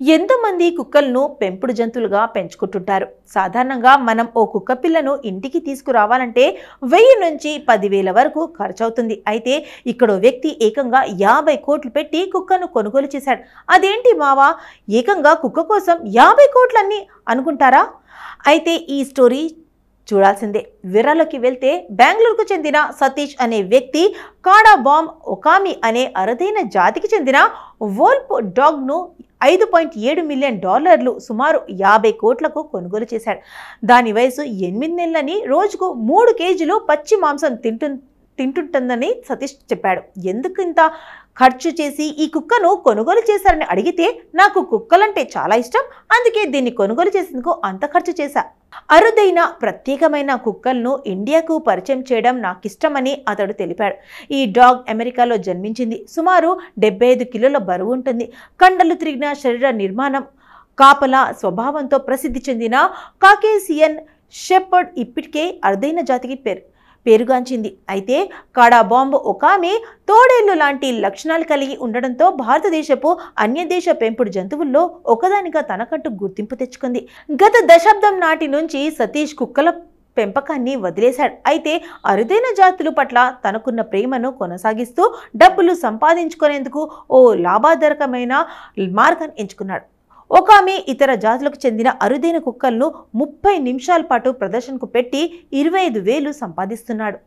ఎంతోమంది కుక్కలను పెంపుడు జంతువులుగా పెంచుకుంటుంటారు. సాధారణంగా మనం ఓ కుక్క పిల్లను ఇంటికి తీసుకురావాలంటే 1000 నుంచి 10,000 వరకు ఖర్చవుతుంది. అయితే ఇక్కడ వ్యక్తి ఏకంగా 50 కోట్లు పెట్టి కుక్కను కొనుగోలు చేశాడు. అదేంటి మావా, ఏకంగా కుక్క కోసం 50 కోట్లన్నీ అనుకుంటారా? అయితే ఈ స్టోరీ చూడాల్సిందే. వివరాల్లోకి వెళ్తే, బెంగళూరుకు చెందిన సతీష్ అనే వ్యక్తి కాడా బాంబ్ ఒకామి అనే అరుదైన జాతికి చెందిన వోల్ఫ్ డాగ్ను $5.7 మిలియన్ సుమారు 50 కోట్లకు కొనుగోలు చేశాడు. దాని వయసు 8 నెలలని, రోజుకు 3 కేజీలు పచ్చి మాంసం తింటుంటుందని సతీష్ చెప్పాడు. ఎందుకు ఇంత ఖర్చు చేసి ఈ కుక్కను కొనుగోలు చేశారని అడిగితే, నాకు కుక్కలంటే చాలా ఇష్టం, అందుకే దీన్ని కొనుగోలు చేసేందుకు అంత ఖర్చు చేశా. అరుదైన ప్రత్యేకమైన కుక్కలను ఇండియాకు పరిచయం చేయడం నాకిష్టమని అతడు తెలిపాడు. ఈ డాగ్ అమెరికాలో జన్మించింది. సుమారు 75 కిలోల బరువు ఉంటుంది. కండలు తిరిగిన శరీర నిర్మాణం, కాపలా స్వభావంతో ప్రసిద్ధి చెందిన కాకేసియన్ షెపర్డ్ ఇప్పటికే అరుదైన జాతికి పేరుగాంచింది. అయితే కాడా బాంబ్ ఒకామి తోడేళ్లు లాంటి లక్షణాలు కలిగి ఉండడంతో భారతదేశపు అన్య దేశ పెంపుడు జంతువుల్లో ఒకదానిగా తనకంటూ గుర్తింపు తెచ్చుకుంది. గత దశాబ్దం నాటి నుంచి సతీష్ కుక్కల పెంపకాన్ని వదిలేశాడు. అయితే అరుదైన జాతుల పట్ల తనకున్న ప్రేమను కొనసాగిస్తూ డబ్బులు సంపాదించుకునేందుకు ఓ లాభదాయకమైన మార్గాన్ని ఎంచుకున్నాడు. ఒకామి ఇతర జాతులకు చెందిన అరుదైన కుక్కలను 30 నిమిషాల పాటు ప్రదర్శనకు పెట్టి 25,000 సంపాదిస్తున్నాడు.